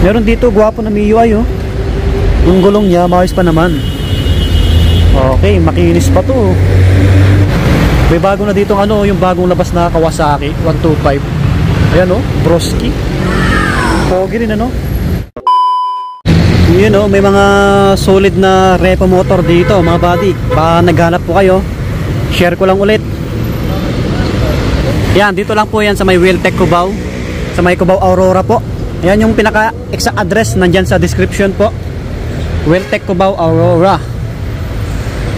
Meron dito, gwapo na MIUI oh. Yung gulong niya, maayos pa naman. Okay, makinis pa to. May bago na dito ano, yung bagong labas na Kawasaki 125. Ayan oh, Broski. Pogi rin ano. Yun oh, may mga solid na repo motor dito mga buddy. Baka naghanap po kayo, share ko lang ulit. Yan, dito lang po yan sa may Wheeltech Cubao, sa may Cubao Aurora po. Ayan yung pinaka exact address, nandyan sa description po. Wheeltech Cubao Aurora.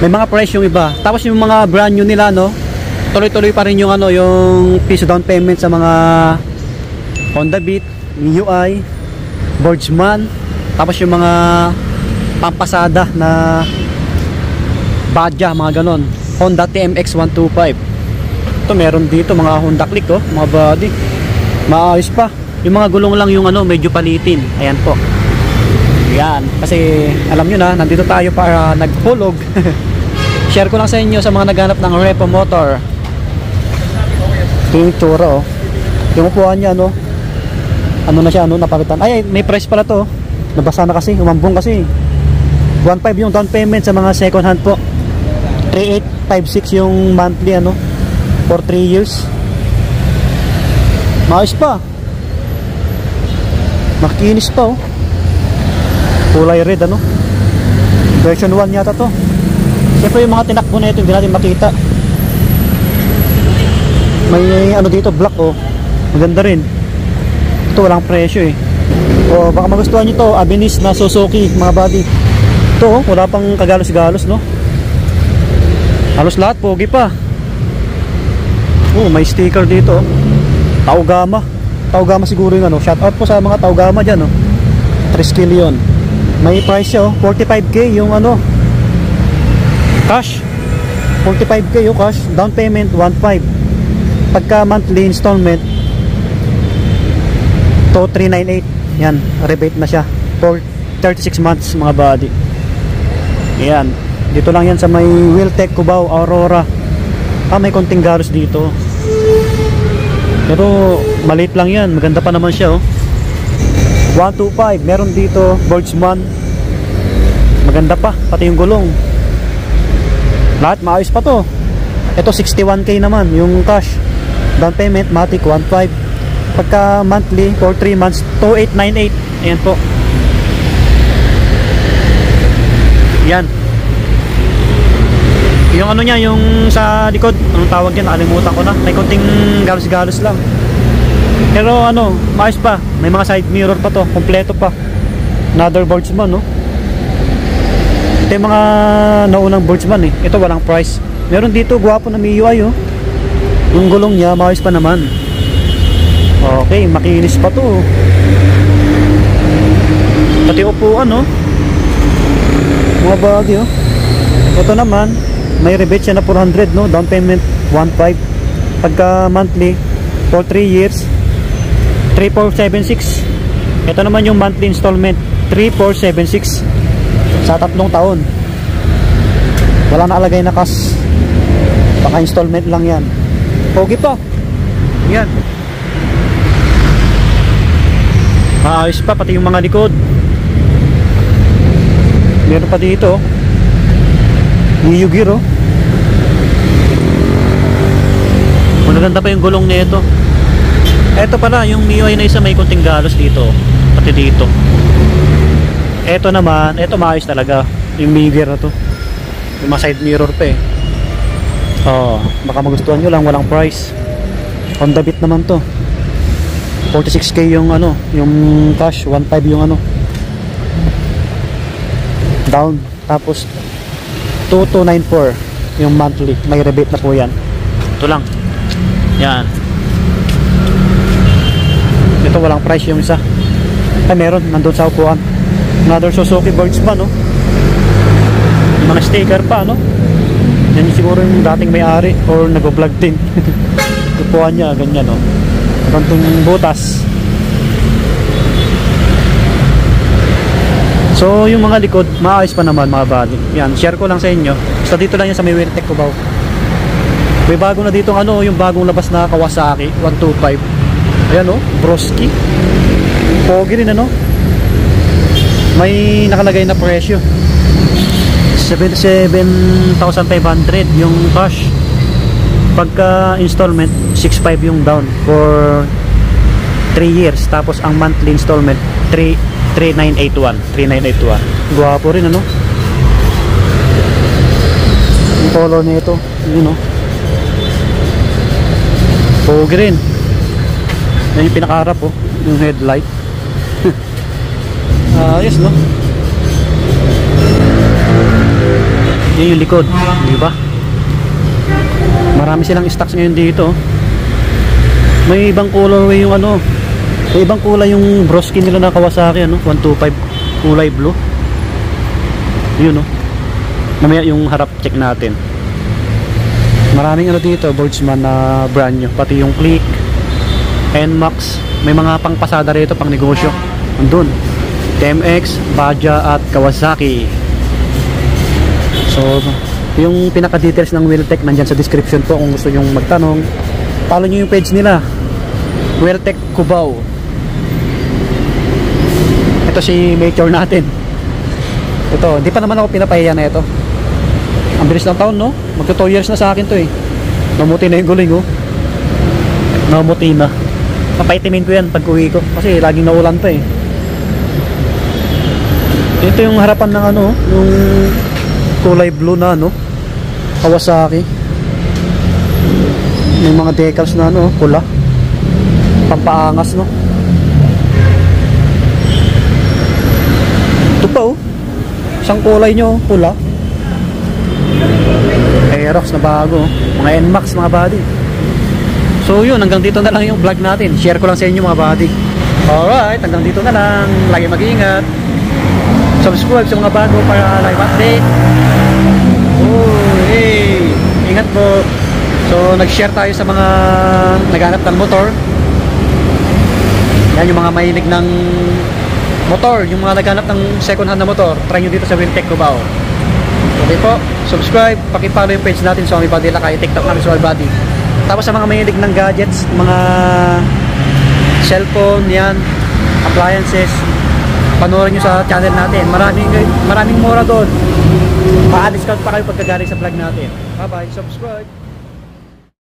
May mga price yung iba. Tapos yung mga brand new nila no, tuloy-tuloy pa rin yung ano, yung piso down payment sa mga Honda Beat, MIUI, Boardsman. Tapos yung mga pampasada na Badja, mga ganon. Honda TMX 125. Ito meron dito mga Honda Click oh, mga body. Maayos pa. Yung mga gulong lang yung ano, medyo palitin. Ayan po. Yan, kasi alam nyo na, nandito tayo para naghulog. Share ko lang sa inyo sa mga naghanap ng repo motor. Yung tsura oh. Yung upuan niya no, ano na siya no, napalitan. Ay, may price pala to. Nabasa na kasi, umambong kasi. 1.5 yung down payment sa mga second hand po. 3.856 yung monthly ano, for 3 years. Maayos pa. Makinis pa oh. Kulay red ano, version 1 yata to. Siyempre yung mga tinakbo na ito hindi natin makita. May ano dito, black oh, maganda rin. Ito walang presyo eh. O baka magustuhan nyo to, Abinis na Suzuki mga buddy. Ito oh, wala pang kagalos-galos no. Halos lahat pogi pa. Oh, may sticker dito oh. Taogama. Taogama siguro yung ano. Shout out po sa mga Taogama dyan oh. 3 skill yun. May price siya oh, 45k yung ano, cash. 45k yung cash, down payment 1.5. Pagka monthly installment to 398. Yan, rebate na siya for 36 months mga buddy. Yan, dito lang yan sa may Wheeltech Cubao Aurora. May konting galos dito, pero maliit lang yan, maganda pa naman siya oh. 125, meron dito Boardsman, maganda pa, pati yung gulong lahat maayos pa to. Ito 61k naman yung cash, down payment matic 1.5. Pagka monthly for 3 months 2898. ayan po, yan yung ano niya, yung sa likod, anong tawag yan, nakalimutan ko na, may konting galos-galos lang. Pero ano, maayos pa. May mga side mirror pa to, kompleto pa. Another Boardsman no. Ito yung mga naunang Boardsman eh. Ito walang price. Meron dito, gwapo na MIUI oh. Yung gulong niya, maayos pa naman. Okay, makinis pa to. Pati upuan no, mga bagay oh. Ito naman, may rebate siya na 400 no, down payment 1.5. Pagka monthly for 3 years 3476. Ito naman yung monthly installment 3476 sa 3 taon. Wala na alagay na cash, baka installment lang yan. Pogi pa yan, maayos pa, pati yung mga likod. Meron pa dito New Gear oh. Maganda pa yung gulong nito. Eto pala yung MIUI na isa, may konting galos dito, pati dito. Eto naman, eto maayos talaga yung MIUI na to. Yung mga side mirror pa eh. Oh, baka magustuhan nyo lang, walang price. Honda Beat naman to, 46k yung ano, yung cash, 1.5 yung ano down, tapos 2294 yung monthly. May rebate na po yan. Ito lang yan. Ito walang price yung isa. Ay meron, nandun sa upuan. Another Suzuki Boardsman no. Mga sticker pa no. Yan siguro yung dating may-ari or nag-vlog din. Upuan niya ganyan no. Kantong butas. So yung mga likod, maayos pa naman mga buddy. Yan, share ko lang sa inyo. So dito lang yan sa may Wheeltech Cubao. May bago na dito ano, yung bagong labas na Kawasaki 125. Ayan o, Broski. Pogi rin ano. May nakalagay na presyo 77,500 yung cash, pagka installment 6,500 yung down for 3 years, tapos ang monthly installment 3981. Guwapo rin ano, yung color na ito, yun know. Pogi rin. Yan yung pinakaharap oh, yung headlight. Ayos no. Yan yung likod, di ba? Marami silang stocks ngayon dito. May ibang colorway yung ano, may ibang kulay yung broski nila na Kawasaki ano, 125 kulay blue. Yun no. Mamaya yung harap check natin. Maraming ano dito, Boardsman na brand new, pati yung Click, NMAX, may mga pangpasada rito, pang negosyo. Andun, TMX, Baja at Kawasaki. So, yung pinaka-details ng Wheeltech nandyan sa description po kung gusto nyo magtanong. Follow nyo yung page nila, Wheeltech Cubao. Ito si Mature natin. Ito, hindi pa naman ako pinapahiya na ito. Ang bilis ng taon no, magka 2 years na sa akin to eh. Namuti na yung guling oh. Namuti na. Papaitimin ko yan pag uwi ko, kasi laging naulan pa eh. Ito yung harapan ng ano, yung kulay blue na ano, Kawasaki. May mga decals na ano, pula, pampaangas no. Ito pa oh, isang kulay nyo, pula. Aerox na bago, mga NMAX mga buddy. So yun, hanggang dito na lang yung vlog natin. Share ko lang sa inyo mga buddy. Alright, hanggang dito na lang. Lagi mag-iingat. Subscribe sa mga bago para live update. Oh, hey, ingat po. So nag-share tayo sa mga naghanap ng motor. Yan yung mga mahilig ng motor, yung mga naghanap ng second hand na motor. Try nyo dito sa Wheeltech Cubao. Okay po, subscribe, pakipollow yung page natin sa Swami Body Lakay, TikTok namin Swami Body. Tapos sa mga mahilig ng gadgets, mga cellphone, yan, appliances, panoorin nyo sa channel natin. Maraming mura doon. Pa-discount pa kayo pagkagaling sa vlog natin. Bye bye, subscribe.